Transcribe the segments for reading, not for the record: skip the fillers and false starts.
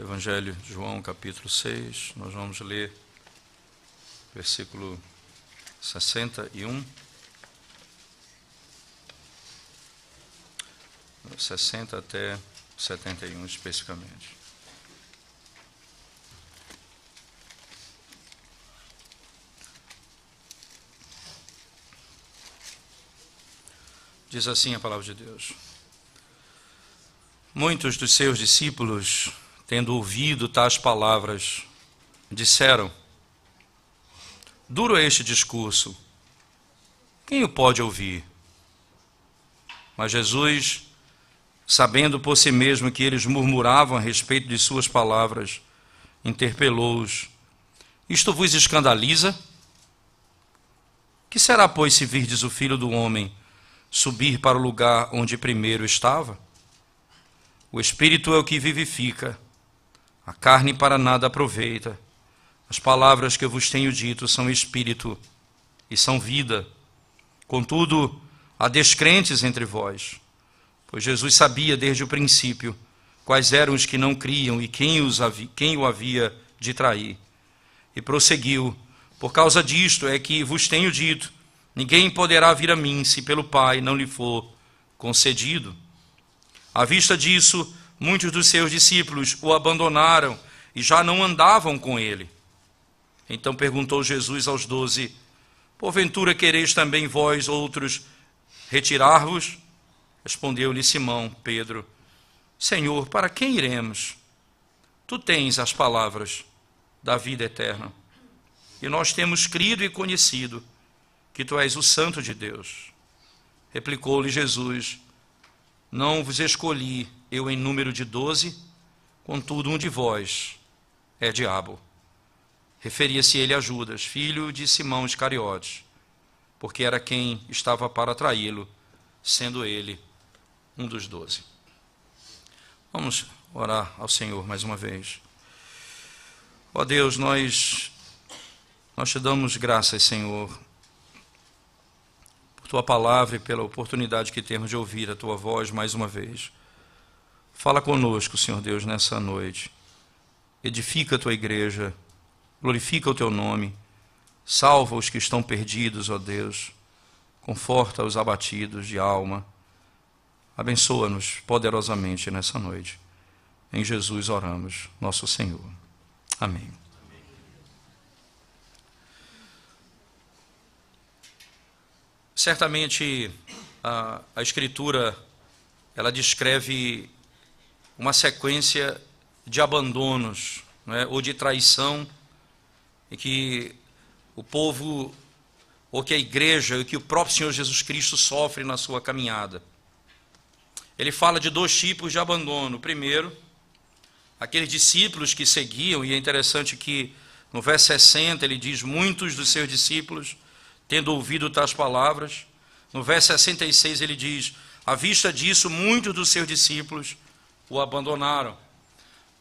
Evangelho de João, capítulo 6, nós vamos ler versículo 61, 60 até 71 especificamente. Diz assim a palavra de Deus: muitos dos seus discípulos, tendo ouvido tais palavras, disseram: duro é este discurso, quem o pode ouvir? Mas Jesus, sabendo por si mesmo que eles murmuravam a respeito de suas palavras, interpelou-os: isto vos escandaliza? Que será, pois, se virdes o Filho do Homem subir para o lugar onde primeiro estava? O Espírito é o que vivifica, a carne para nada aproveita. As palavras que eu vos tenho dito são Espírito e são vida. Contudo, há descrentes entre vós, pois Jesus sabia desde o princípio quais eram os que não criam e quem o havia de trair. E prosseguiu: por causa disto é que vos tenho dito, ninguém poderá vir a mim se pelo Pai não lhe for concedido. À vista disso, muitos dos seus discípulos o abandonaram e já não andavam com ele. Então perguntou Jesus aos 12: porventura quereis também vós outros retirar-vos? Respondeu-lhe Simão Pedro: Senhor, para quem iremos? Tu tens as palavras da vida eterna, e nós temos crido e conhecido que tu és o Santo de Deus. Replicou-lhe Jesus: não vos escolhi eu em número de 12, contudo um de vós é diabo. Referia-se ele a Judas, filho de Simão Iscariotes, porque era quem estava para traí-lo, sendo ele um dos 12. Vamos orar ao Senhor mais uma vez. Ó Deus, nós te damos graças, Senhor, por tua palavra e pela oportunidade que temos de ouvir a tua voz mais uma vez. Fala conosco, Senhor Deus, nessa noite. Edifica a tua igreja, glorifica o teu nome, salva os que estão perdidos, ó Deus, conforta os abatidos de alma, abençoa-nos poderosamente nessa noite. Em Jesus oramos, nosso Senhor. Amém. Certamente a Escritura, ela descreve uma sequência de abandonos, né, ou de traição, e que o povo, ou que a igreja, ou que o próprio Senhor Jesus Cristo sofre na sua caminhada. Ele fala de 2 tipos de abandono. Primeiro, aqueles discípulos que seguiam, e é interessante que no verso 60 ele diz: muitos dos seus discípulos, tendo ouvido tais palavras. No verso 66 ele diz: à vista disso, muitos dos seus discípulos o abandonaram.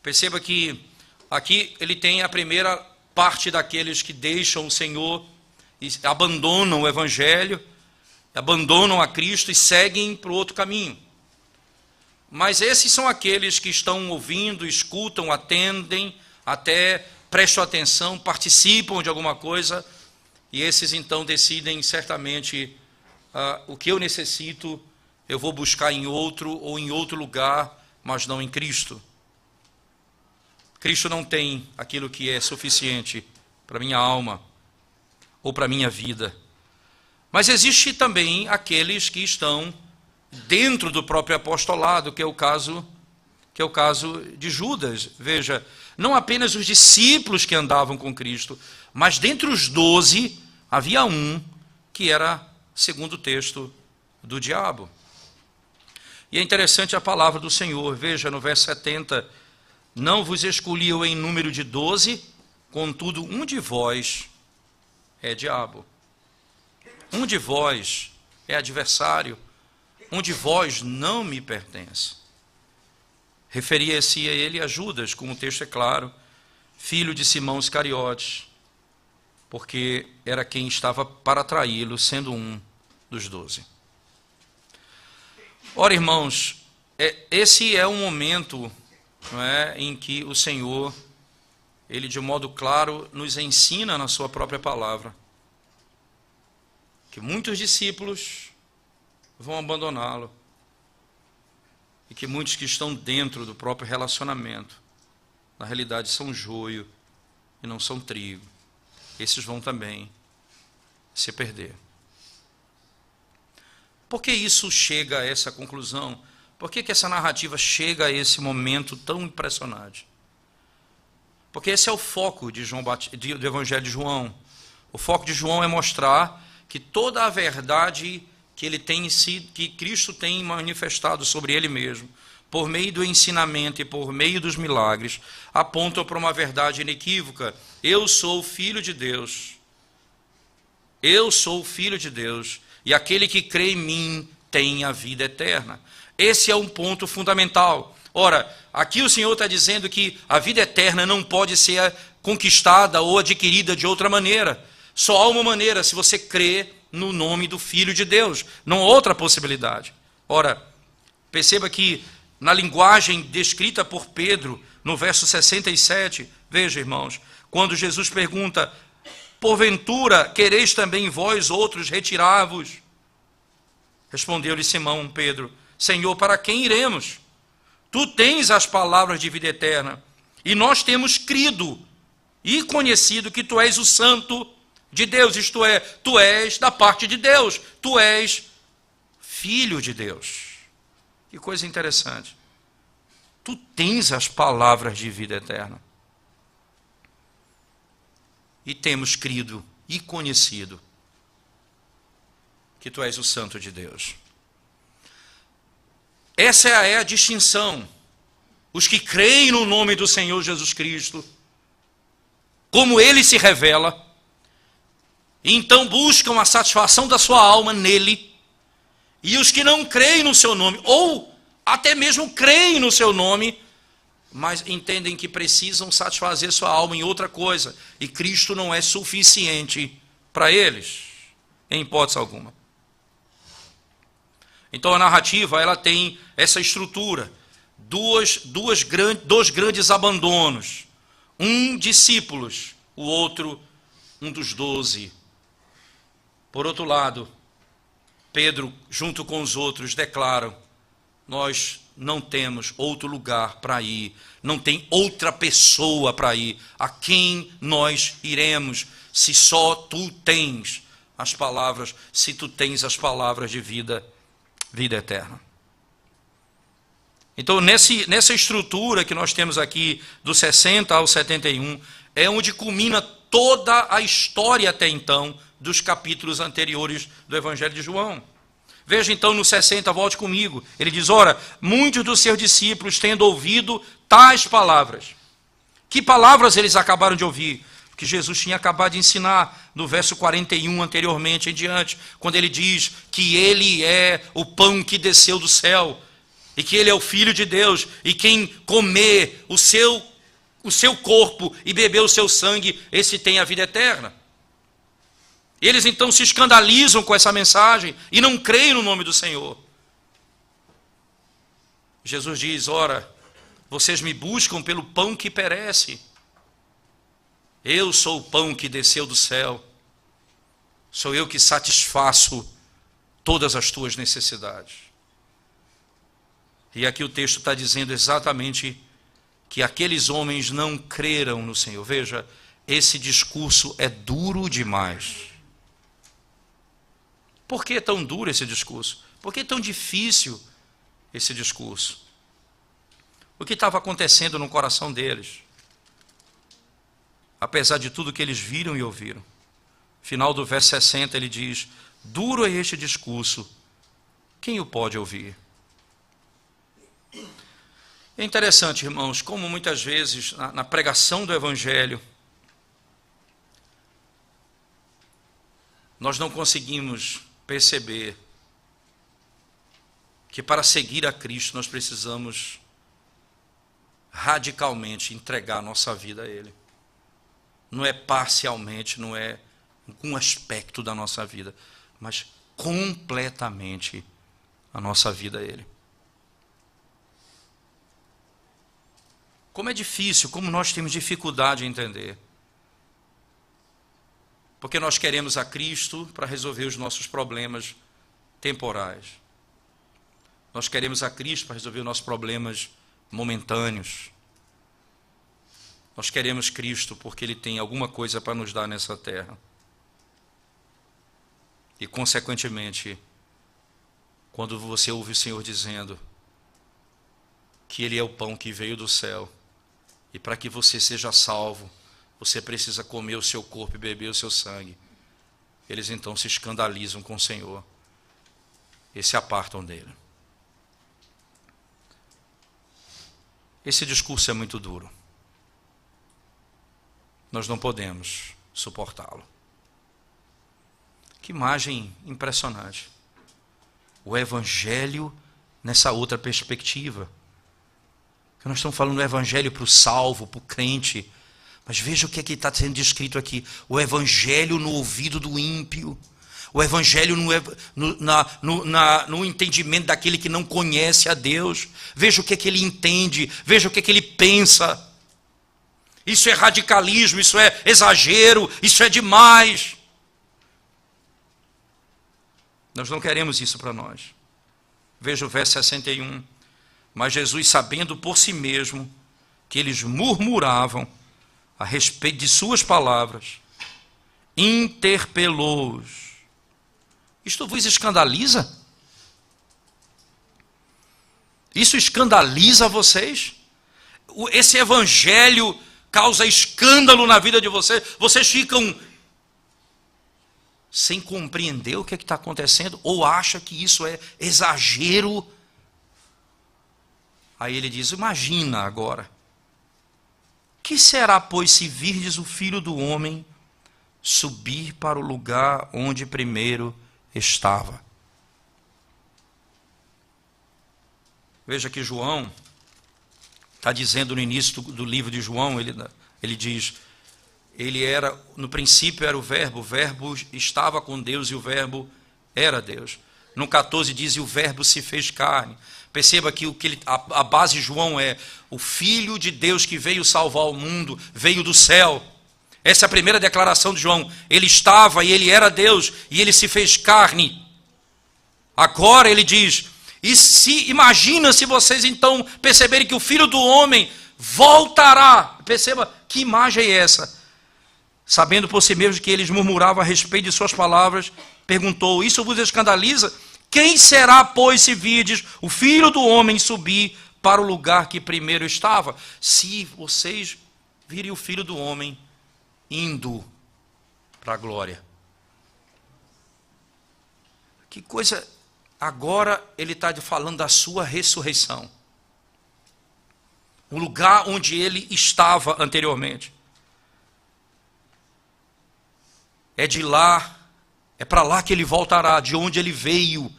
Perceba que aqui ele tem a primeira parte daqueles que deixam o Senhor e abandonam o Evangelho, abandonam a Cristo e seguem para o outro caminho. Mas esses são aqueles que estão ouvindo, escutam, atendem, até prestam atenção, participam de alguma coisa, e esses então decidem certamente: o que eu necessito eu vou buscar em outro ou em outro lugar, mas não em Cristo. Cristo não tem aquilo que é suficiente para minha alma ou para minha vida. Mas existe também aqueles que estão dentro do próprio apostolado, que é o caso de Judas. Veja, não apenas os discípulos que andavam com Cristo, mas dentre os 12 havia um que era, segundo o texto, do diabo. E é interessante a palavra do Senhor. Veja no verso 70: não vos escolhi eu em número de 12, contudo um de vós é diabo. Um de vós é adversário, um de vós não me pertence. Referia-se a ele a Judas, como o texto é claro, filho de Simão Iscariotes, porque era quem estava para traí-lo, sendo um dos 12. Ora, irmãos, esse é um momento não é, em que o Senhor, Ele de modo claro nos ensina na sua própria palavra que muitos discípulos vão abandoná-lo e que muitos que estão dentro do próprio relacionamento, na realidade são joio e não são trigo. Esses vão também se perder. Por que isso chega a essa conclusão? Por que essa narrativa chega a esse momento tão impressionante? Porque esse é o foco de do Evangelho de João. O foco de João é mostrar que toda a verdade que ele tem sido, que Cristo tem manifestado sobre ele mesmo, por meio do ensinamento e por meio dos milagres, apontam para uma verdade inequívoca. Eu sou o Filho de Deus. Eu sou o Filho de Deus. E aquele que crê em mim tem a vida eterna. Esse é um ponto fundamental. Ora, aqui o Senhor está dizendo que a vida eterna não pode ser conquistada ou adquirida de outra maneira. Só há uma maneira, se você crê no nome do Filho de Deus. Não há outra possibilidade. Ora, perceba que na linguagem descrita por Pedro, no verso 67, veja, irmãos, quando Jesus pergunta: porventura quereis também vós outros retirar-vos? Respondeu-lhe Simão Pedro: Senhor, para quem iremos? Tu tens as palavras de vida eterna, e nós temos crido e conhecido que tu és o Santo de Deus, isto é, tu és da parte de Deus, tu és Filho de Deus. Que coisa interessante. Tu tens as palavras de vida eterna. E temos crido e conhecido que tu és o Santo de Deus. Essa é a distinção. Os que creem no nome do Senhor Jesus Cristo, como Ele se revela, e então buscam a satisfação da sua alma nele, e os que não creem no seu nome, ou até mesmo creem no seu nome, mas entendem que precisam satisfazer sua alma em outra coisa, e Cristo não é suficiente para eles, em hipótese alguma. Então a narrativa, ela tem essa estrutura, dois grandes abandonos, um discípulos, o outro um dos 12. Por outro lado, Pedro, junto com os outros, declaram: nós não temos outro lugar para ir, não tem outra pessoa para ir, a quem nós iremos, se só tu tens as palavras, se tu tens as palavras de vida eterna. Então, nessa estrutura que nós temos aqui, do 60 ao 71, é onde culmina toda a história até então, dos capítulos anteriores do Evangelho de João. Veja então no 60, volte comigo. Ele diz: ora, muitos dos seus discípulos, tendo ouvido tais palavras. Que palavras eles acabaram de ouvir? Que Jesus tinha acabado de ensinar no verso 41 anteriormente em diante, quando ele diz que ele é o pão que desceu do céu, e que ele é o Filho de Deus, e quem comer o seu corpo e beber o seu sangue, esse tem a vida eterna. Eles então se escandalizam com essa mensagem e não creem no nome do Senhor. Jesus diz: ora, vocês me buscam pelo pão que perece. Eu sou o pão que desceu do céu. Sou eu que satisfaço todas as tuas necessidades. E aqui o texto está dizendo exatamente que aqueles homens não creram no Senhor. Veja, esse discurso é duro demais. Por que é tão duro esse discurso? Por que é tão difícil esse discurso? O que estava acontecendo no coração deles? Apesar de tudo que eles viram e ouviram. Final do verso 60 ele diz: duro é este discurso, quem o pode ouvir? É interessante, irmãos, como muitas vezes na pregação do Evangelho nós não conseguimos perceber que para seguir a Cristo nós precisamos radicalmente entregar a nossa vida a Ele. Não é parcialmente, não é algum aspecto da nossa vida, mas completamente a nossa vida a Ele. como é difícil, como nós temos dificuldade em entender. Porque nós queremos a Cristo para resolver os nossos problemas temporais. Nós queremos a Cristo para resolver os nossos problemas momentâneos. Nós queremos Cristo porque Ele tem alguma coisa para nos dar nessa terra. E, consequentemente, quando você ouve o Senhor dizendo que Ele é o pão que veio do céu, e para que você seja salvo, você precisa comer o seu corpo e beber o seu sangue, eles então se escandalizam com o Senhor e se apartam dele. Esse discurso é muito duro. Nós não podemos suportá-lo. Que imagem impressionante. O Evangelho nessa outra perspectiva. Que nós estamos falando do Evangelho para o salvo, para o crente. Mas veja o que está sendo descrito aqui. O Evangelho no ouvido do ímpio. O Evangelho no entendimento daquele que não conhece a Deus. Veja o que ele entende. Veja o que ele pensa. Isso é radicalismo, isso é exagero, isso é demais. Nós não queremos isso para nós. Veja o verso 61. Mas Jesus, sabendo por si mesmo que eles murmuravam a respeito de suas palavras, interpelou-os. Isto vos escandaliza? Isso escandaliza vocês? Esse evangelho causa escândalo na vida de vocês? Vocês ficam sem compreender o que está acontecendo? Ou acham que isso é exagero? Aí ele diz, imagina agora. Que será, pois, se virdes o Filho do Homem subir para o lugar onde primeiro estava? Veja que João está dizendo no início do livro de João, ele diz, ele era, no princípio era o verbo estava com Deus e o verbo era Deus. No 14 diz, e o verbo se fez carne. Perceba que a base de João é o Filho de Deus que veio salvar o mundo, veio do céu. Essa é a primeira declaração de João. Ele estava e ele era Deus e ele se fez carne. Agora ele diz, imagina se vocês então perceberem que o Filho do Homem voltará. Perceba que imagem é essa. Sabendo por si mesmo que eles murmuravam a respeito de suas palavras, perguntou, isso vos escandaliza? Quem será, pois, se virdes o Filho do Homem subir para o lugar que primeiro estava? Se vocês virem o Filho do Homem indo para a glória. Que coisa, agora ele está falando da sua ressurreição. O lugar onde ele estava anteriormente. É de lá, é para lá que ele voltará, de onde ele veio.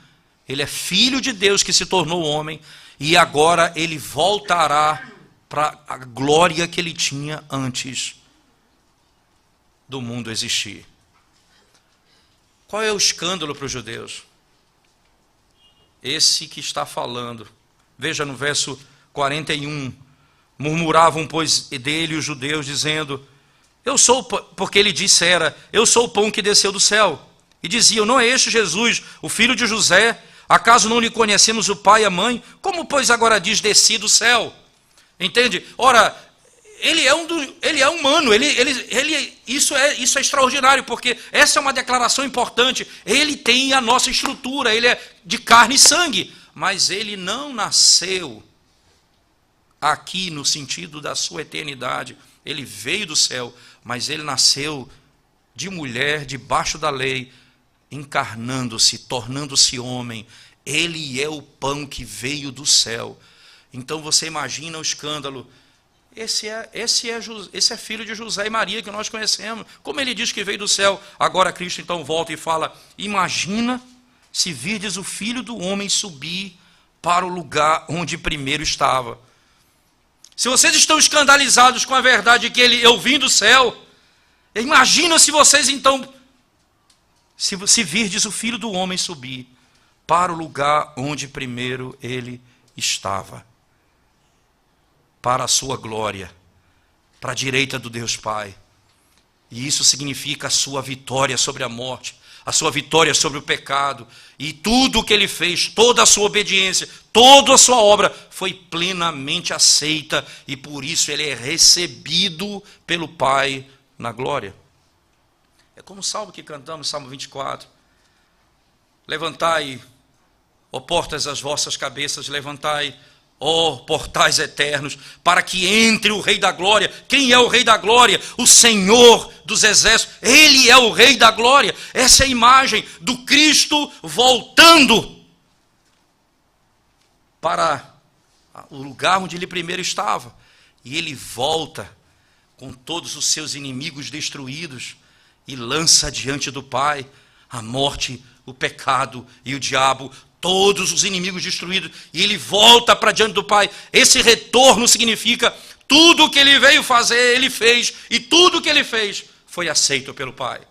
Ele é filho de Deus que se tornou homem e agora ele voltará para a glória que ele tinha antes do mundo existir. Qual é o escândalo para os judeus? Esse que está falando. Veja no verso 41. Murmuravam, pois, dele os judeus, dizendo, porque ele dissera, eu sou o pão que desceu do céu. E diziam, não é este Jesus, o filho de José? Acaso não lhe conhecemos o pai e a mãe? Como, pois, agora diz, desci do céu? Entende? Ora, ele é humano, isso é extraordinário, porque essa é uma declaração importante. Ele tem a nossa estrutura, ele é de carne e sangue, mas ele não nasceu aqui no sentido da sua eternidade. Ele veio do céu, mas ele nasceu de mulher, debaixo da lei, encarnando-se, tornando-se homem. Ele é o pão que veio do céu. Então você imagina o escândalo. Esse é filho de José e Maria que nós conhecemos. Como ele diz que veio do céu, agora Cristo então volta e fala, imagina se virdes o Filho do Homem subir para o lugar onde primeiro estava. Se vocês estão escandalizados com a verdade que eu vim do céu, imagina se vocês então, se virdes o Filho do Homem subir para o lugar onde primeiro ele estava. para a sua glória, para a direita do Deus Pai. E isso significa a sua vitória sobre a morte, a sua vitória sobre o pecado. E tudo o que ele fez, toda a sua obediência, toda a sua obra foi plenamente aceita. E por isso ele é recebido pelo Pai na glória. É como o salmo que cantamos, Salmo 24. Levantai, ó portas, as vossas cabeças, levantai, ó portais eternos, para que entre o Rei da Glória. Quem é o Rei da Glória? O Senhor dos Exércitos. Ele é o Rei da Glória. Essa é a imagem do Cristo voltando para o lugar onde ele primeiro estava. E ele volta com todos os seus inimigos destruídos e lança diante do Pai a morte, o pecado e o diabo, todos os inimigos destruídos, e ele volta para diante do Pai. Esse retorno significa tudo o que ele veio fazer, ele fez, e tudo o que ele fez foi aceito pelo Pai.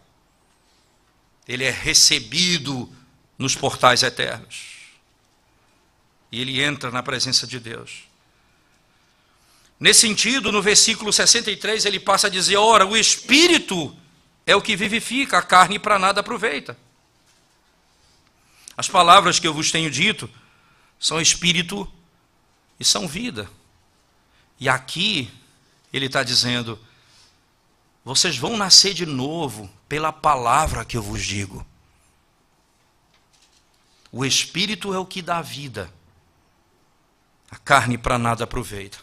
Ele é recebido nos portais eternos, e ele entra na presença de Deus. Nesse sentido, no versículo 63, ele passa a dizer: ora, o Espírito é o que vivifica, a carne para nada aproveita. As palavras que eu vos tenho dito são espírito e são vida. E aqui ele está dizendo: vocês vão nascer de novo pela palavra que eu vos digo. O espírito é o que dá vida, a carne para nada aproveita.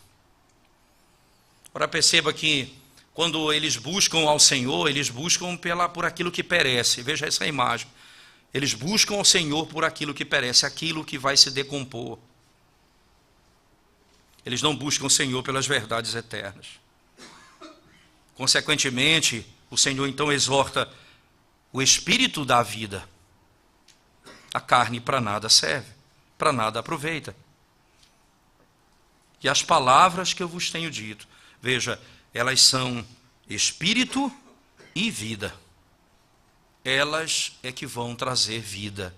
Ora, perceba que quando eles buscam ao Senhor, eles buscam por aquilo que perece. Veja essa imagem. Eles buscam ao Senhor por aquilo que perece, aquilo que vai se decompor. Eles não buscam o Senhor pelas verdades eternas. Consequentemente, o Senhor então exorta: o Espírito dá vida, a carne para nada serve, para nada aproveita. E as palavras que eu vos tenho dito, veja, elas são espírito e vida. Elas é que vão trazer vida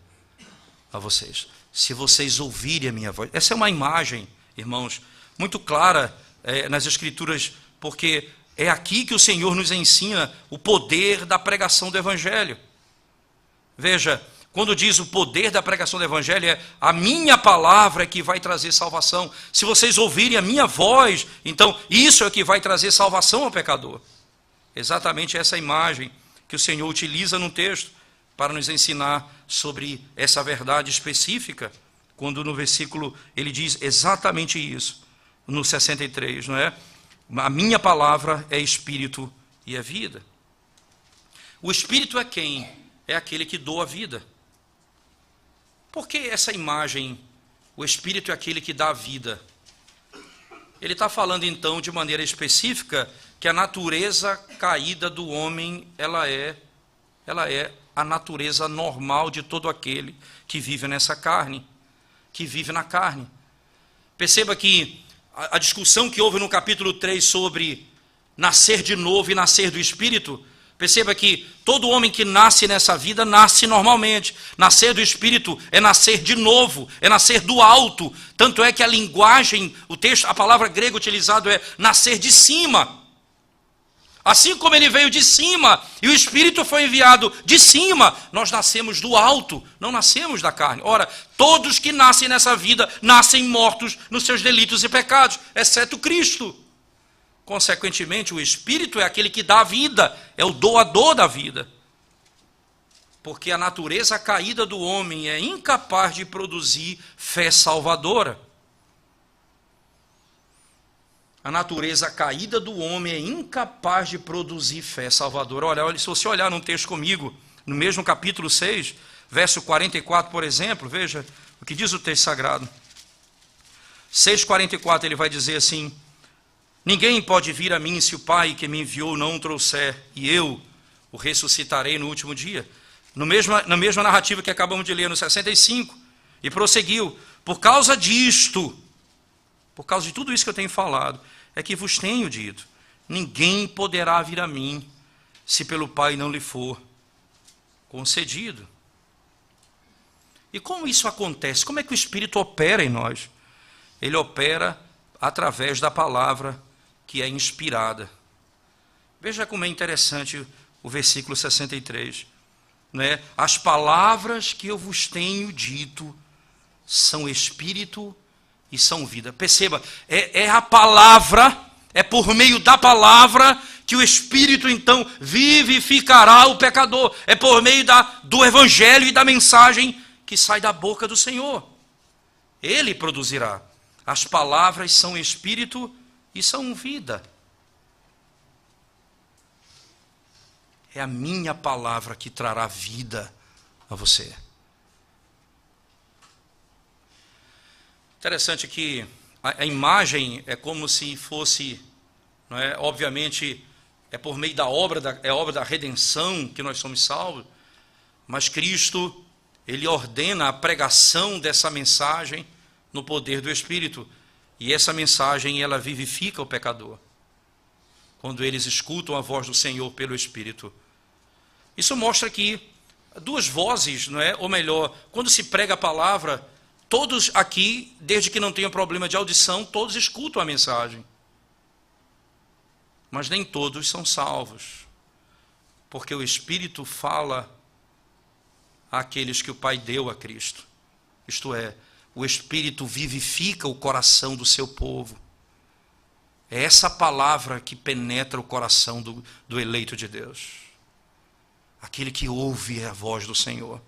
a vocês. Se vocês ouvirem a minha voz. Essa é uma imagem, irmãos, muito clara nas Escrituras, porque é aqui que o Senhor nos ensina o poder da pregação do Evangelho. Veja, quando diz o poder da pregação do Evangelho, é a minha palavra que vai trazer salvação. Se vocês ouvirem a minha voz, então isso é que vai trazer salvação ao pecador. Exatamente essa imagem que o Senhor utiliza no texto para nos ensinar sobre essa verdade específica, quando no versículo ele diz exatamente isso, no 63, não é? A minha palavra é espírito e é vida. O espírito é quem? É aquele que doa a vida. Por que essa imagem, o espírito é aquele que dá a vida? Ele está falando então de maneira específica que a natureza caída do homem, ela é a natureza normal de todo aquele que vive nessa carne, que vive na carne. Perceba que a discussão que houve no capítulo 3 sobre nascer de novo e nascer do Espírito, perceba que todo homem que nasce nessa vida, nasce normalmente. Nascer do Espírito é nascer de novo, é nascer do alto. Tanto é que a linguagem, o texto, a palavra grega utilizada é nascer de cima. Assim como ele veio de cima e o Espírito foi enviado de cima, nós nascemos do alto, não nascemos da carne. Ora, todos que nascem nessa vida, nascem mortos nos seus delitos e pecados, exceto Cristo. Consequentemente, o Espírito é aquele que dá a vida, é o doador da vida. Porque a natureza caída do homem é incapaz de produzir fé salvadora. A natureza caída do homem é incapaz de produzir fé salvadora. Olha, se você olhar num texto comigo, no mesmo capítulo 6, verso 44, por exemplo, veja o que diz o texto sagrado. 6,44, ele vai dizer assim: ninguém pode vir a mim se o Pai que me enviou não o trouxer, e eu o ressuscitarei no último dia. Na mesma narrativa que acabamos de ler no 65, e prosseguiu: por causa disto, por causa de tudo isso que eu tenho falado, é que vos tenho dito: ninguém poderá vir a mim, se pelo Pai não lhe for concedido. E como isso acontece? Como é que o Espírito opera em nós? Ele opera através da palavra que é inspirada. Veja como é interessante o versículo 63. Né? As palavras que eu vos tenho dito são espírito e são vida. Perceba, é a palavra, é por meio da palavra que o Espírito então vivificará o pecador. É por meio do evangelho e da mensagem que sai da boca do Senhor. Ele produzirá. As palavras são espírito e são vida. É a minha palavra que trará vida a você. Interessante que a imagem é como se fosse, não é? Obviamente, é por meio da obra da redenção que nós somos salvos, mas Cristo, Ele ordena a pregação dessa mensagem no poder do Espírito, e essa mensagem, ela vivifica o pecador, quando eles escutam a voz do Senhor pelo Espírito. Isso mostra que duas vozes, não é? Ou melhor, quando se prega a palavra, todos aqui, desde que não tenham problema de audição, todos escutam a mensagem. Mas nem todos são salvos, porque o Espírito fala àqueles que o Pai deu a Cristo. Isto é, o Espírito vivifica o coração do seu povo. É essa palavra que penetra o coração do eleito de Deus. Aquele que ouve a voz do Senhor.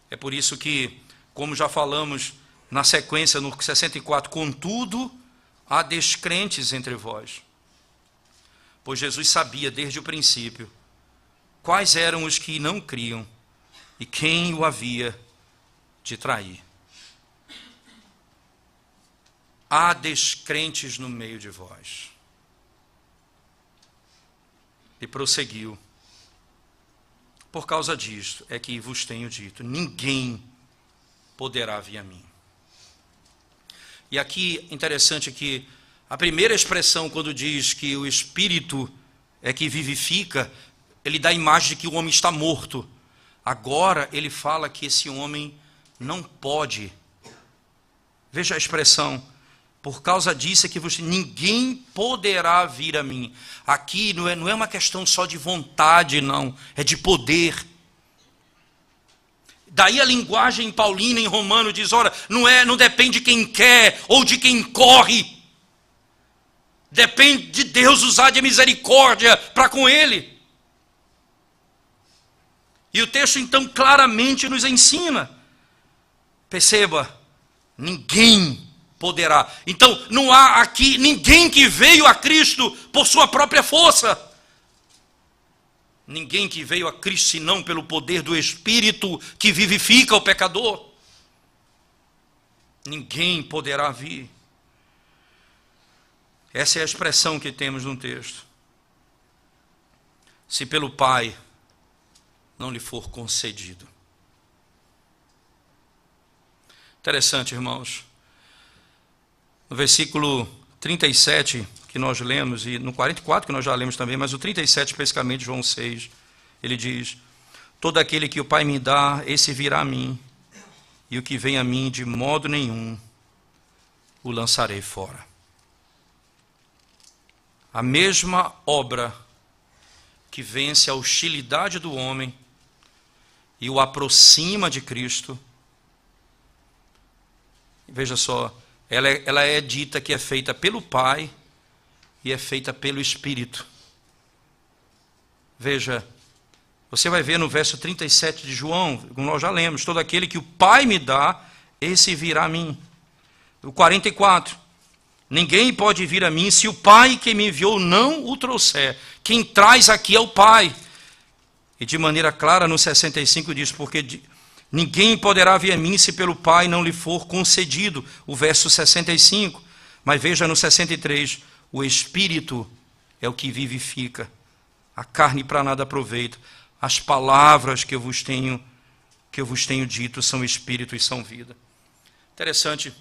É por isso que, como já falamos na sequência no 64, contudo, há descrentes entre vós. Pois Jesus sabia desde o princípio quais eram os que não criam e quem o havia de trair. Há descrentes no meio de vós. E prosseguiu. Por causa disto é que vos tenho dito, ninguém poderá vir a mim. E aqui, interessante que a primeira expressão, quando diz que o Espírito é que vivifica, ele dá a imagem de que o homem está morto. Agora, ele fala que esse homem não pode. Veja a expressão. Por causa disso é que ninguém poderá vir a mim. Aqui não é uma questão só de vontade, não. É de poder. Daí a linguagem paulina em Romano diz, ora, não depende de quem quer ou de quem corre. Depende de Deus usar de misericórdia para com ele. E o texto então claramente nos ensina. Perceba, ninguém poderá. Então, não há aqui ninguém que veio a Cristo por sua própria força. Ninguém que veio a Cristo senão pelo poder do Espírito que vivifica o pecador. Ninguém poderá vir. Essa é a expressão que temos no texto. Se pelo Pai não lhe for concedido. Interessante, irmãos. No versículo 37, que nós lemos, e no 44, que nós já lemos também, mas o 37, especificamente, João 6, ele diz, todo aquele que o Pai me dá, esse virá a mim, e o que vem a mim, de modo nenhum, o lançarei fora. A mesma obra que vence a hostilidade do homem e o aproxima de Cristo, veja só, ela é dita que é feita pelo Pai e é feita pelo Espírito. Veja, você vai ver no verso 37 de João, como nós já lemos, todo aquele que o Pai me dá, esse virá a mim. O 44, ninguém pode vir a mim se o Pai que me enviou não o trouxer. Quem traz aqui é o Pai. E de maneira clara no 65 diz, porque ninguém poderá vir a mim se pelo Pai não lhe for concedido. O verso 65. Mas veja no 63, o Espírito é o que vivifica. A carne para nada aproveita. As palavras que eu vos tenho dito são Espírito e são vida. Interessante.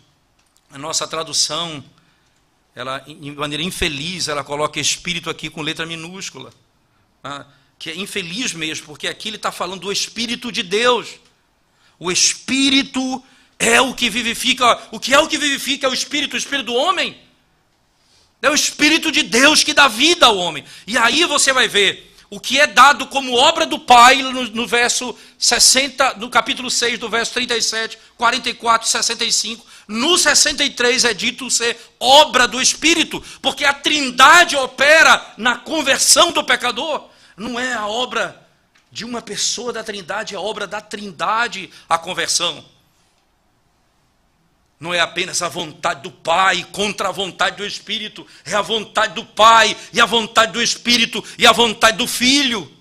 A nossa tradução, ela, de maneira infeliz, ela coloca Espírito aqui com letra minúscula. Que é infeliz mesmo, porque aqui ele está falando do Espírito de Deus. O Espírito é o que vivifica. O que é o que vivifica? É o espírito do homem. É o Espírito de Deus que dá vida ao homem. E aí você vai ver o que é dado como obra do Pai no verso 60, no capítulo 6, do verso 37, 44 e 65. No 63 é dito ser obra do Espírito, porque a Trindade opera na conversão do pecador. Não é a obra de uma pessoa da Trindade, é a obra da Trindade a conversão. Não é apenas a vontade do Pai contra a vontade do Espírito, é a vontade do Pai e a vontade do Espírito e a vontade do Filho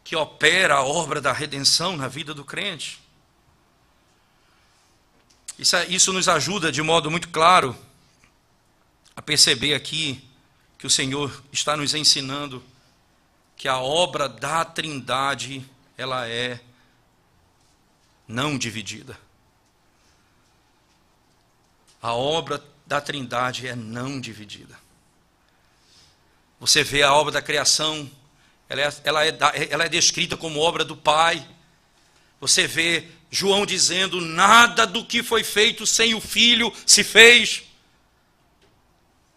que opera a obra da redenção na vida do crente. Isso nos ajuda de modo muito claro a perceber aqui que o Senhor está nos ensinando que a obra da Trindade, ela é não dividida. A obra da Trindade é não dividida. Você vê a obra da criação, ela é descrita como obra do Pai. Você vê João dizendo, nada do que foi feito sem o Filho se fez.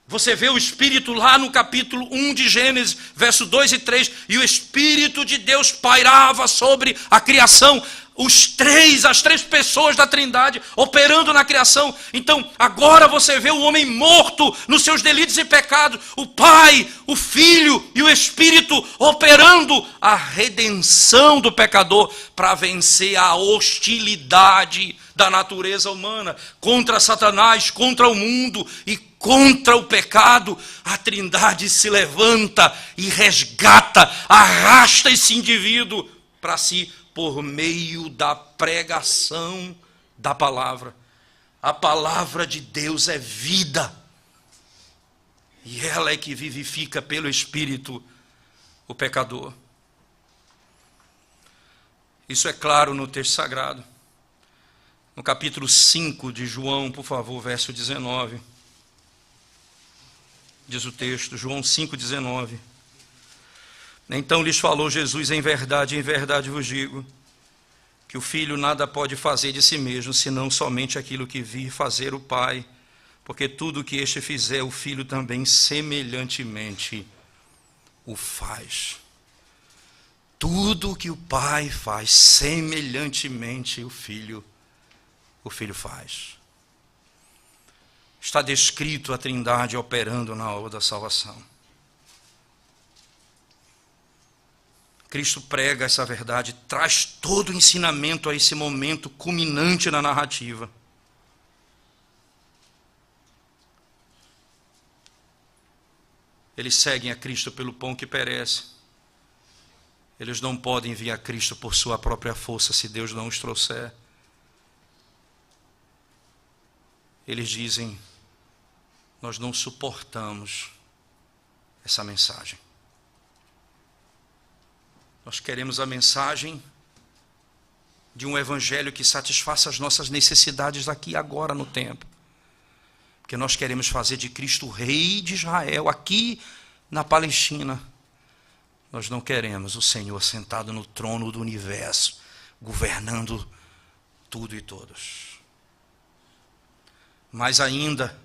Você vê o Espírito lá no capítulo 1 de Gênesis, verso 2 e 3, e o Espírito de Deus pairava sobre a criação. As três pessoas da Trindade operando na criação. Então, agora você vê o homem morto nos seus delitos e pecados, o Pai, o Filho e o Espírito operando a redenção do pecador para vencer a hostilidade da natureza humana contra Satanás, contra o mundo e contra o pecado. A Trindade se levanta e resgata, arrasta esse indivíduo para si por meio da pregação da palavra. A palavra de Deus é vida. E ela é que vivifica pelo Espírito o pecador. Isso é claro no texto sagrado. No capítulo 5 de João, por favor, verso 19. Diz o texto, João 5,19. Então lhes falou Jesus, em verdade vos digo, que o Filho nada pode fazer de si mesmo, senão somente aquilo que vir fazer o Pai, porque tudo o que este fizer, o Filho também semelhantemente o faz. Tudo o que o Pai faz, semelhantemente o Filho faz. Está descrito a Trindade operando na obra da salvação. Cristo prega essa verdade, traz todo o ensinamento a esse momento culminante na narrativa. Eles seguem a Cristo pelo pão que perece. Eles não podem vir a Cristo por sua própria força, se Deus não os trouxer. Eles dizem, nós não suportamos essa mensagem. Nós queremos a mensagem de um evangelho que satisfaça as nossas necessidades aqui e agora no tempo. Porque nós queremos fazer de Cristo rei de Israel aqui na Palestina. Nós não queremos o Senhor sentado no trono do universo, governando tudo e todos. Mais ainda,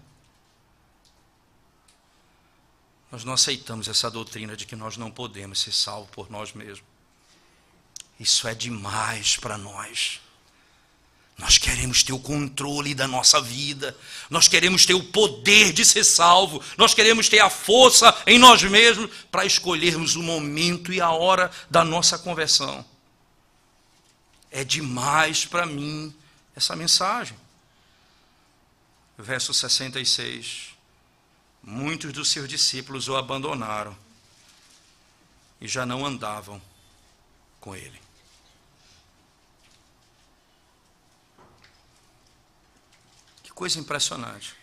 nós não aceitamos essa doutrina de que nós não podemos ser salvos por nós mesmos. Isso é demais para nós. Nós queremos ter o controle da nossa vida. Nós queremos ter o poder de ser salvo. Nós queremos ter a força em nós mesmos para escolhermos o momento e a hora da nossa conversão. É demais para mim essa mensagem. Verso 66. Muitos dos seus discípulos o abandonaram e já não andavam com ele. Que coisa impressionante.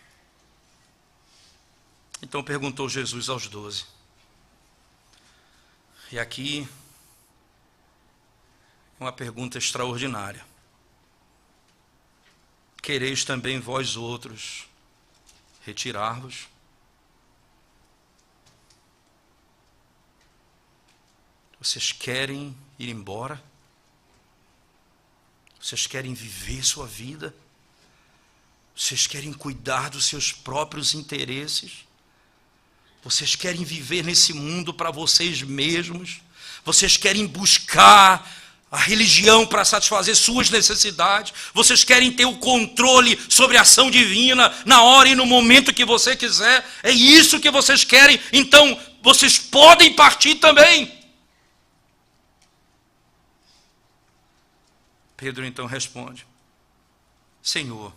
Então perguntou Jesus aos 12. E aqui é uma pergunta extraordinária. Quereis também vós outros retirar-vos? Vocês querem ir embora? Vocês querem viver sua vida? Vocês querem cuidar dos seus próprios interesses? Vocês querem viver nesse mundo para vocês mesmos? Vocês querem buscar a religião para satisfazer suas necessidades? Vocês querem ter o controle sobre a ação divina na hora e no momento que você quiser? É isso que vocês querem? Então, vocês podem partir também. Pedro então responde: Senhor,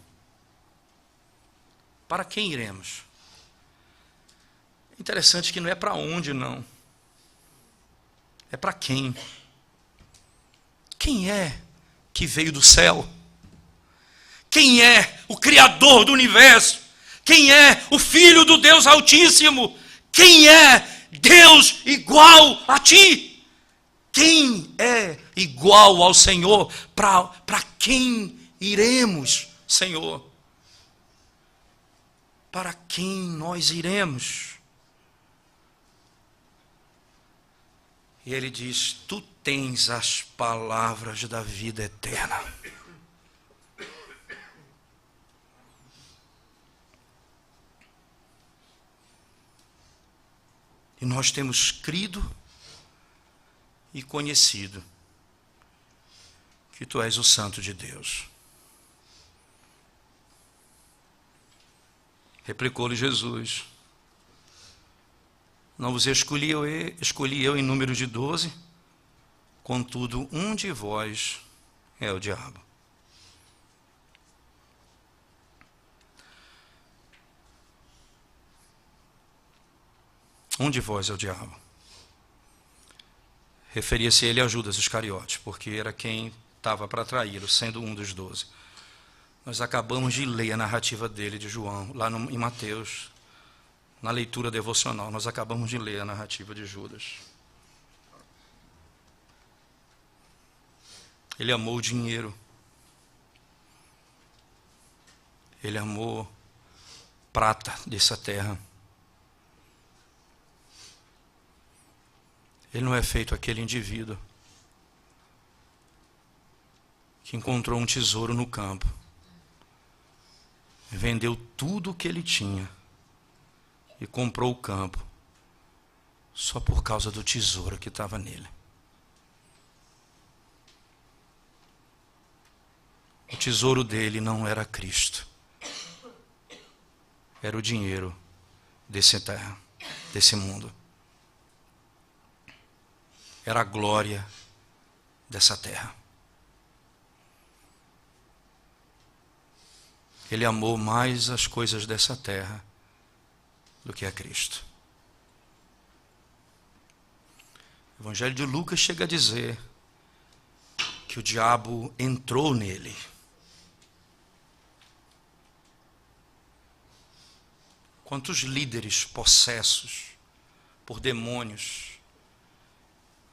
para quem iremos? Interessante que não é para onde, não. É para quem. Quem é que veio do céu? Quem é o Criador do universo? Quem é o Filho do Deus Altíssimo? Quem é Deus igual a ti? Quem é igual ao Senhor? Para quem iremos, Senhor? Para quem nós iremos? E ele diz: tu tens as palavras da vida eterna. E nós temos crido e conhecido que tu és o Santo de Deus. Replicou-lhe Jesus: não vos escolhi eu em número de 12, contudo um de vós é o diabo. Um de vós é o diabo. Referia-se ele a Judas Iscariote, porque era quem estava para traí-lo, sendo um dos 12. Nós acabamos de ler a narrativa dele, de João, lá em Mateus, na leitura devocional. Nós acabamos de ler a narrativa de Judas. Ele amou o dinheiro. Ele amou prata dessa terra. Ele não é feito aquele indivíduo que encontrou um tesouro no campo, vendeu tudo o que ele tinha e comprou o campo só por causa do tesouro que estava nele. O tesouro dele não era Cristo, era o dinheiro dessa terra, desse mundo. Era a glória dessa terra. Ele amou mais as coisas dessa terra do que a Cristo. O Evangelho de Lucas chega a dizer que o diabo entrou nele. Quantos líderes possessos por demônios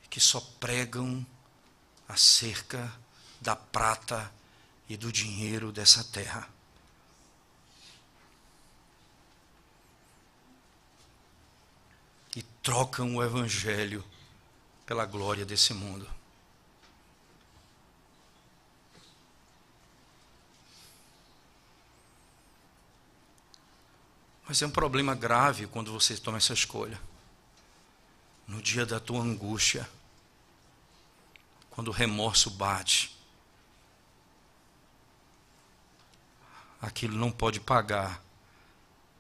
que só pregam acerca da prata e do dinheiro dessa terra. E trocam o Evangelho pela glória desse mundo. Mas é um problema grave quando você toma essa escolha. No dia da tua angústia, quando o remorso bate, aquilo não pode pagar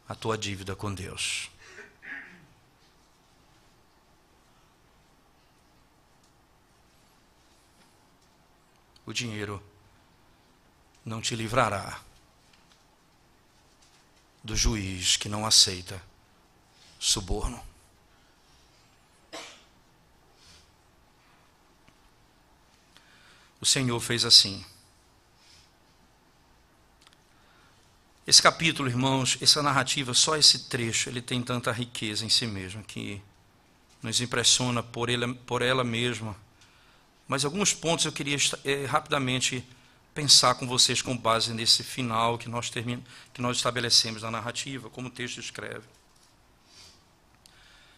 a tua dívida com Deus. O dinheiro não te livrará do juiz que não aceita suborno. O Senhor fez assim. Esse capítulo, irmãos, essa narrativa, só esse trecho, ele tem tanta riqueza em si mesmo, que nos impressiona por ela mesma. Mas alguns pontos eu queria rapidamente pensar com vocês com base nesse final que nós estabelecemos na narrativa, como o texto escreve.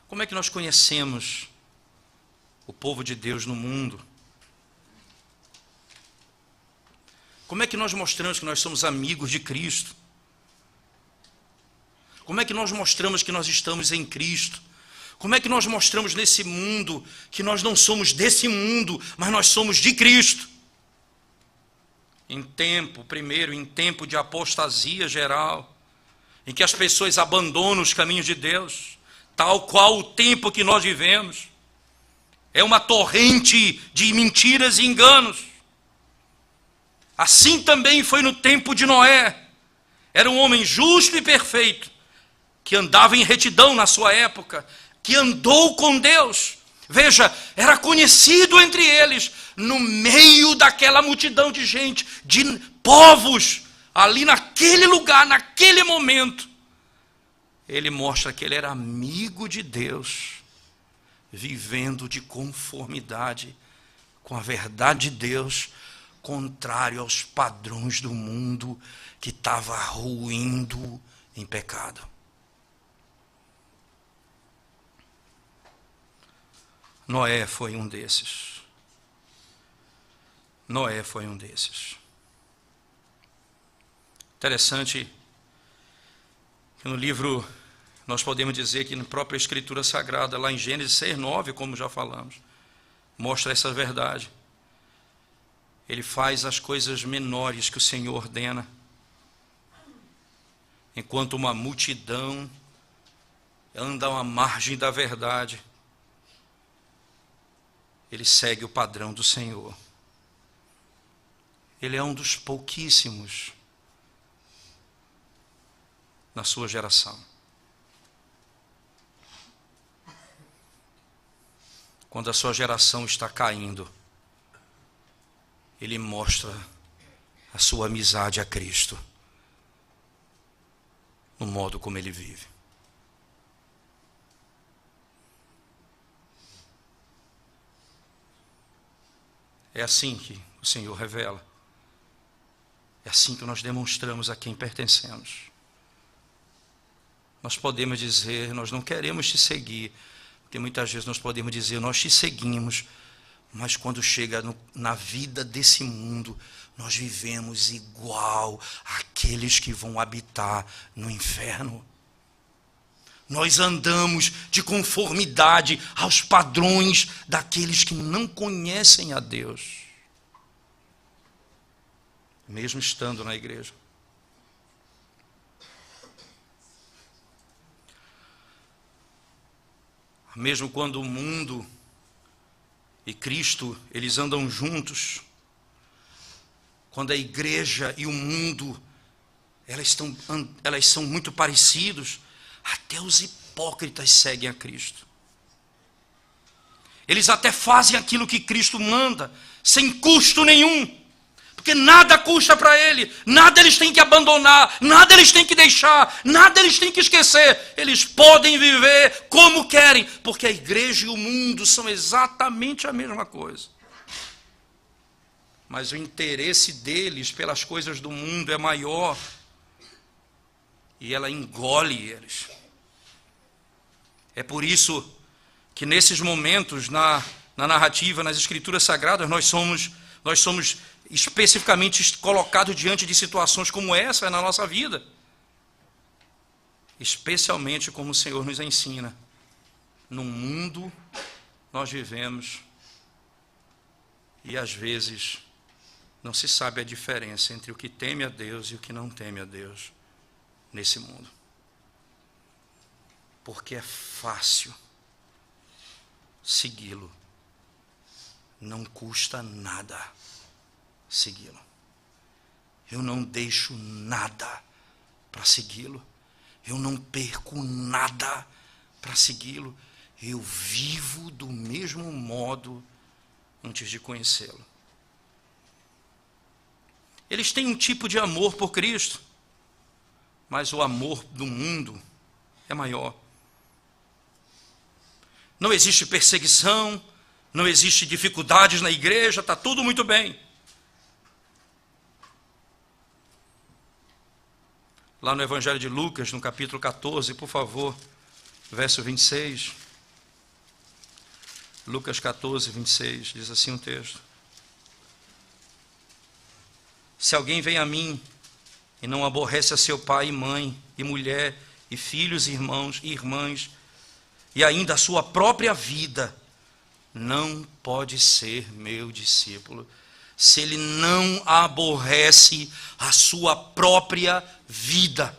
Como é que nós conhecemos o povo de Deus no mundo? Como é que nós mostramos que nós somos amigos de Cristo? Como é que nós mostramos que nós estamos em Cristo? Como é que nós mostramos nesse mundo que nós não somos desse mundo, mas nós somos de Cristo? Primeiro, em tempo de apostasia geral, em que as pessoas abandonam os caminhos de Deus, tal qual o tempo que nós vivemos. É uma torrente de mentiras e enganos. Assim também foi no tempo de Noé. Era um homem justo e perfeito, que andava em retidão na sua época, que andou com Deus. Veja, era conhecido entre eles, no meio daquela multidão de gente, de povos, ali naquele lugar, naquele momento. Ele mostra que ele era amigo de Deus, vivendo de conformidade com a verdade de Deus, contrário aos padrões do mundo que estava ruindo em pecado. Noé foi um desses. Noé foi um desses. Interessante que no livro, nós podemos dizer que na própria Escritura Sagrada, lá em Gênesis 6:9, como já falamos, mostra essa verdade. Ele faz as coisas menores que o Senhor ordena, enquanto uma multidão anda à margem da verdade. Ele segue o padrão do Senhor. Ele é um dos pouquíssimos na sua geração. Quando a sua geração está caindo, ele mostra a sua amizade a Cristo, no modo como ele vive. É assim que o Senhor revela. É assim que nós demonstramos a quem pertencemos. Nós podemos dizer, nós não queremos te seguir, porque muitas vezes nós podemos dizer, nós te seguimos, mas quando chega na vida desse mundo, nós vivemos igual àqueles que vão habitar no inferno. Nós andamos de conformidade aos padrões daqueles que não conhecem a Deus, mesmo estando na igreja. Mesmo quando o mundo e Cristo, eles andam juntos, quando a igreja e o mundo, elas são muito parecidos, até os hipócritas seguem a Cristo. Eles até fazem aquilo que Cristo manda, sem custo nenhum, porque nada custa para ele, nada eles têm que abandonar, nada eles têm que deixar, nada eles têm que esquecer. Eles podem viver como querem, porque a igreja e o mundo são exatamente a mesma coisa. Mas o interesse deles pelas coisas do mundo é maior, e ela engole eles. É por isso que nesses momentos, na narrativa, nas escrituras sagradas, nós somos especificamente colocados diante de situações como essa na nossa vida. Especialmente como o Senhor nos ensina. No mundo nós vivemos e às vezes não se sabe a diferença entre o que teme a Deus e o que não teme a Deus nesse mundo. Porque é fácil segui-lo. Não custa nada segui-lo. Eu não deixo nada para segui-lo. Eu não perco nada para segui-lo. Eu vivo do mesmo modo antes de conhecê-lo. Eles têm um tipo de amor por Cristo, mas o amor do mundo é maior. Não existe perseguição, não existe dificuldades na igreja, está tudo muito bem. Lá no Evangelho de Lucas, no capítulo 14, por favor, verso 26. Lucas 14, 26, diz assim um texto. Se alguém vem a mim e não aborrece a seu pai e mãe, e mulher, e filhos, e irmãos e irmãs, e ainda a sua própria vida, não pode ser meu discípulo. Se ele não aborrece a sua própria vida,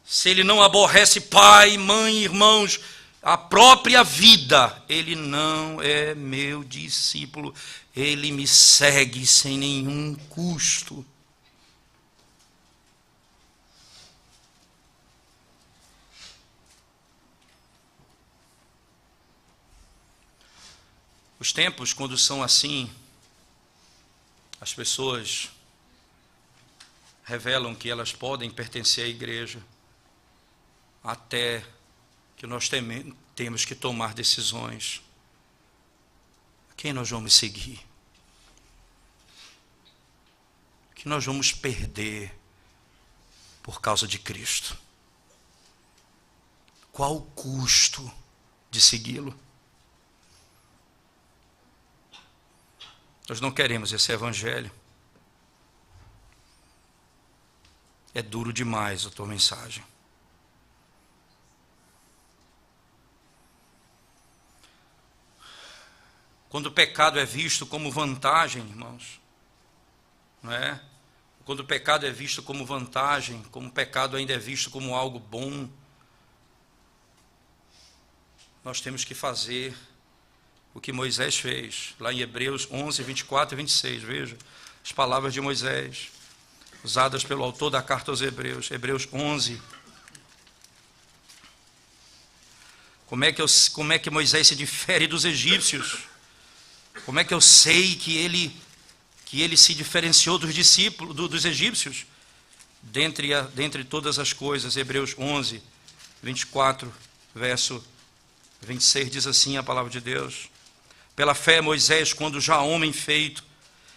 se ele não aborrece pai, mãe, irmãos, a própria vida, ele não é meu discípulo. Ele me segue sem nenhum custo. Os tempos, quando são assim, as pessoas revelam que elas podem pertencer à igreja, até que nós temos que tomar decisões. Quem nós vamos seguir? O que nós vamos perder por causa de Cristo? Qual o custo de segui-lo? Nós não queremos esse evangelho. É duro demais a tua mensagem. Quando o pecado é visto como vantagem, irmãos, não é? Quando o pecado é visto como vantagem, como o pecado ainda é visto como algo bom, nós temos que fazer o que Moisés fez, lá em Hebreus 11, 24 e 26, veja, as palavras de Moisés, usadas pelo autor da carta aos Hebreus, Hebreus 11. Como é que Moisés se difere dos egípcios? Como é que eu sei que ele se diferenciou dos discípulos, dos egípcios? Dentre todas as coisas, Hebreus 11, 24, verso 26, diz assim a palavra de Deus: pela fé, Moisés, quando já homem feito,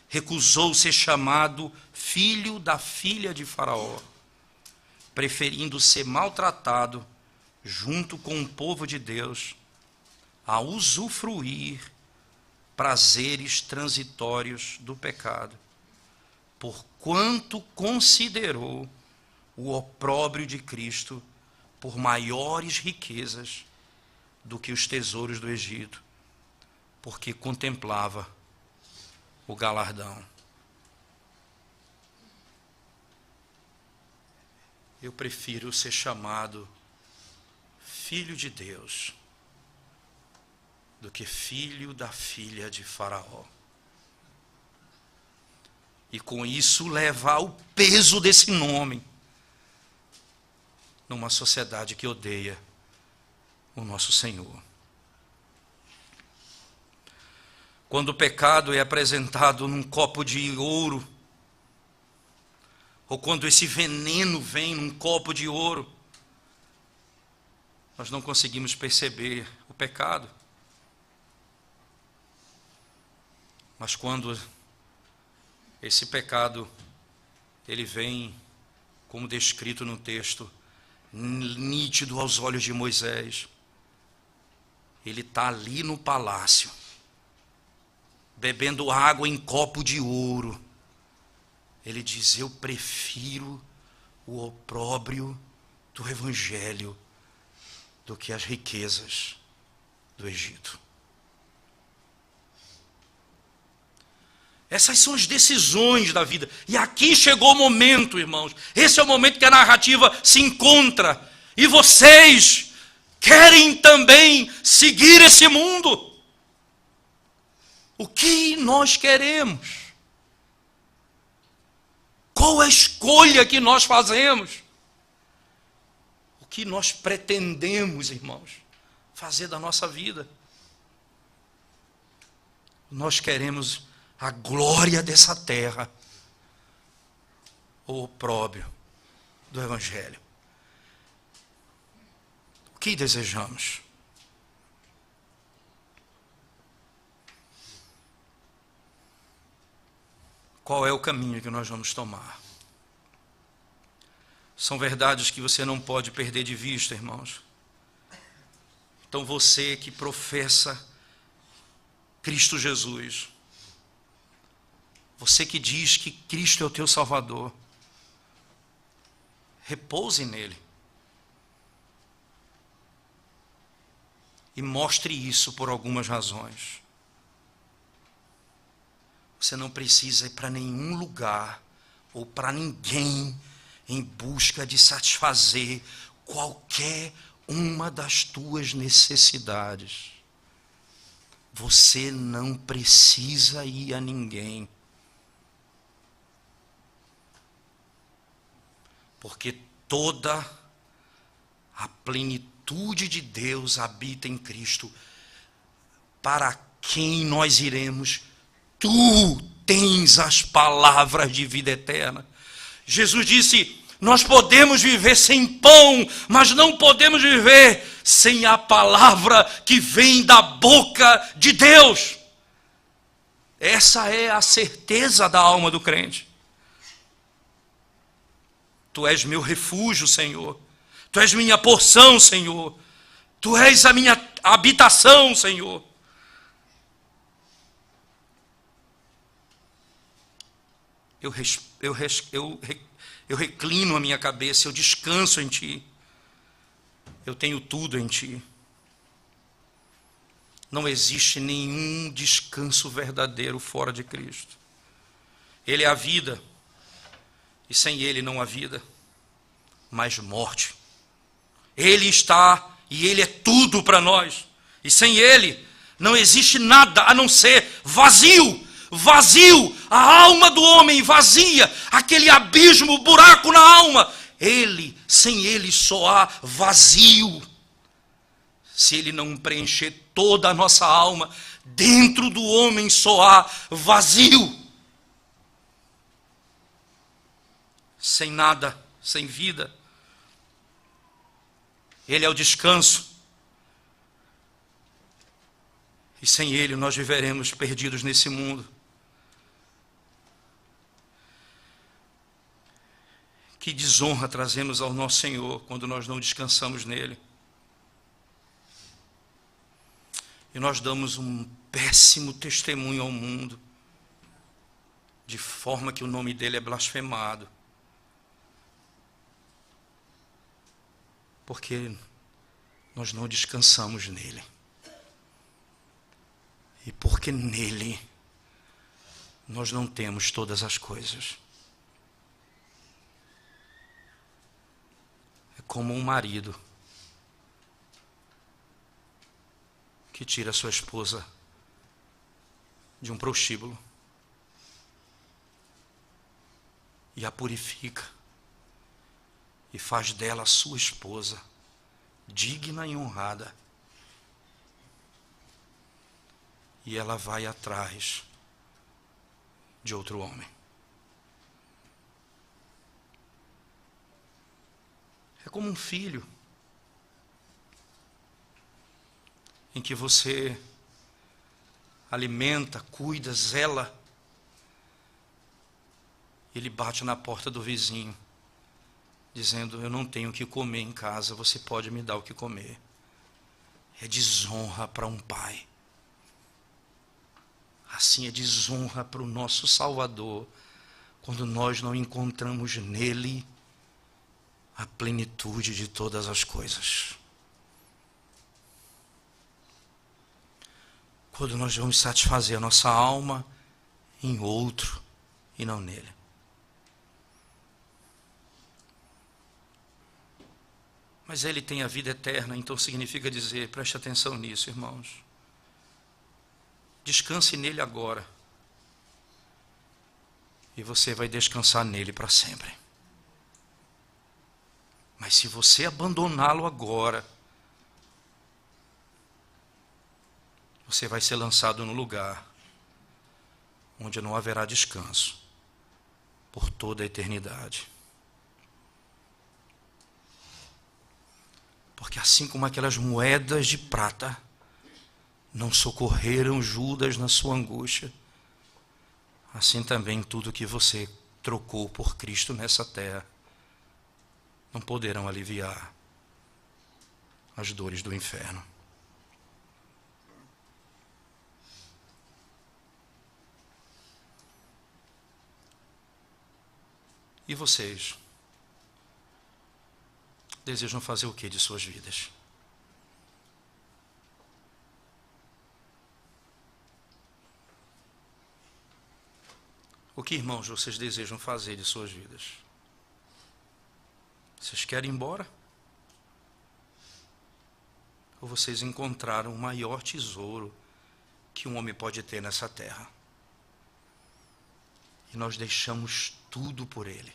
recusou ser chamado filho da filha de Faraó, preferindo ser maltratado junto com o povo de Deus, a usufruir prazeres transitórios do pecado, porquanto considerou o opróbrio de Cristo por maiores riquezas do que os tesouros do Egito, porque contemplava o galardão. Eu prefiro ser chamado filho de Deus do que filho da filha de Faraó. E com isso levar o peso desse nome numa sociedade que odeia o nosso Senhor. Quando o pecado é apresentado num copo de ouro, ou quando esse veneno vem num copo de ouro, nós não conseguimos perceber o pecado. Mas quando esse pecado, ele vem, como descrito no texto, nítido aos olhos de Moisés, ele está ali no palácio, bebendo água em copo de ouro. Ele diz: eu prefiro o opróbrio do Evangelho do que as riquezas do Egito. Essas são as decisões da vida. E aqui chegou o momento, irmãos. Esse é o momento que a narrativa se encontra. E vocês querem também seguir esse mundo. O que nós queremos? Qual a escolha que nós fazemos? O que nós pretendemos, irmãos, fazer da nossa vida? Nós queremos a glória dessa terra, ou o opróbrio do Evangelho? O que desejamos? Qual é o caminho que nós vamos tomar? São verdades que você não pode perder de vista, irmãos. Então você que professa Cristo Jesus, Você que diz que Cristo é o teu Salvador, repouse nele. E mostre isso por algumas razões. Você não precisa ir para nenhum lugar ou para ninguém em busca de satisfazer qualquer uma das tuas necessidades. Você não precisa ir a ninguém. Porque toda a plenitude de Deus habita em Cristo. Para quem nós iremos? Tu tens as palavras de vida eterna. Jesus disse: nós podemos viver sem pão, mas não podemos viver sem a palavra que vem da boca de Deus. Essa é a certeza da alma do crente. Tu és meu refúgio, Senhor. Tu és minha porção, Senhor. Tu és a minha habitação, Senhor. Eu reclino a minha cabeça, eu descanso em Ti. Eu tenho tudo em Ti. Não existe nenhum descanso verdadeiro fora de Cristo. Ele é a vida. E sem Ele não há vida, mas morte. Ele está e Ele é tudo para nós. E sem Ele não existe nada a não ser vazio. Vazio, a alma do homem vazia, aquele abismo, buraco na alma. Sem Ele só há vazio. Se Ele não preencher toda a nossa alma, dentro do homem só há vazio. Sem nada, sem vida. Ele é o descanso. E sem Ele nós viveremos perdidos nesse mundo. Que desonra trazemos ao nosso Senhor quando nós não descansamos nele. E nós damos um péssimo testemunho ao mundo, de forma que o nome dele é blasfemado. Porque nós não descansamos nele. E porque nele nós não temos todas as coisas. É como um marido que tira sua esposa de um prostíbulo e a purifica e faz dela sua esposa, digna e honrada. E ela vai atrás de outro homem. É como um filho em que você alimenta, cuida, zela. Ele bate na porta do vizinho, dizendo: eu não tenho o que comer em casa, você pode me dar o que comer. É desonra para um pai. Assim é desonra para o nosso Salvador, quando nós não encontramos nele a plenitude de todas as coisas. Quando nós vamos satisfazer a nossa alma em outro e não nele. Mas ele tem a vida eterna, então significa dizer, preste atenção nisso, irmãos. Descanse nele agora. E você vai descansar nele para sempre. Mas se você abandoná-lo agora, você vai ser lançado no lugar onde não haverá descanso por toda a eternidade. Porque assim como aquelas moedas de prata não socorreram Judas na sua angústia, assim também tudo que você trocou por Cristo nessa terra não poderão aliviar as dores do inferno. E vocês? Desejam fazer o que de suas vidas? O que, irmãos, vocês desejam fazer de suas vidas? Vocês querem ir embora? Ou vocês encontraram o maior tesouro que um homem pode ter nessa terra? E nós deixamos tudo por ele.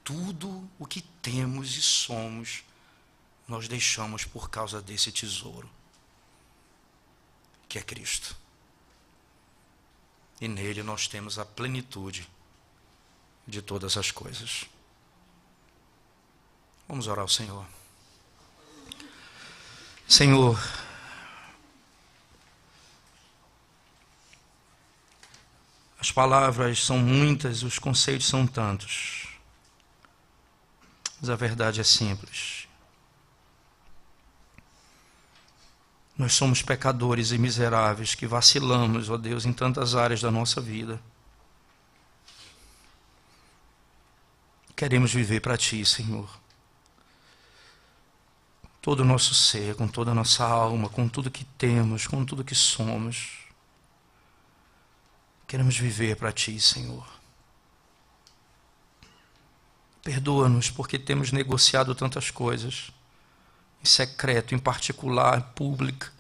Tudo o que temos e somos, nós deixamos por causa desse tesouro, que é Cristo. E nele nós temos a plenitude de todas as coisas. Vamos orar ao Senhor. Senhor, as palavras são muitas, os conceitos são tantos, mas a verdade é simples. Nós somos pecadores e miseráveis que vacilamos, ó Deus, em tantas áreas da nossa vida. Queremos viver para Ti, Senhor. Todo o nosso ser, com toda a nossa alma, com tudo que temos, com tudo que somos. Queremos viver para Ti, Senhor. Perdoa-nos porque temos negociado tantas coisas, em secreto, em particular, em público,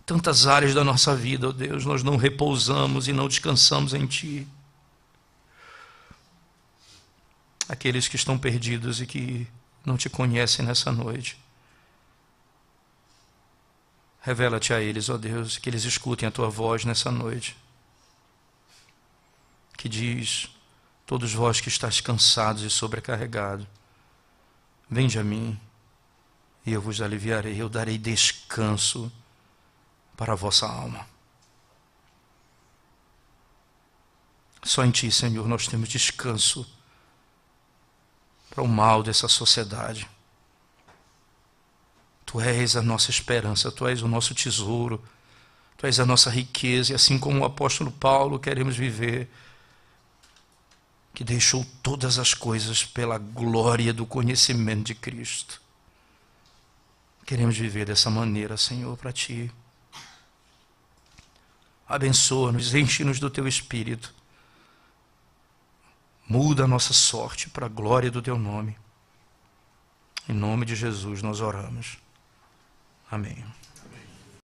tantas áreas da nossa vida, ó Deus, nós não repousamos e não descansamos em Ti. Aqueles que estão perdidos e que não Te conhecem nessa noite, revela-te a eles, ó Deus, que eles escutem a Tua voz nessa noite, que diz: todos vós que estáis cansados e sobrecarregados, vinde a mim, e eu vos aliviarei, eu darei descanso para a vossa alma. Só em Ti, Senhor, nós temos descanso para o mal dessa sociedade. Tu és a nossa esperança, Tu és o nosso tesouro, Tu és a nossa riqueza, e assim como o apóstolo Paulo, queremos viver, que deixou todas as coisas pela glória do conhecimento de Cristo. Queremos viver dessa maneira, Senhor, para Ti. Abençoa-nos, enche-nos do Teu Espírito. Muda a nossa sorte para a glória do Teu nome. Em nome de Jesus nós oramos. Amém.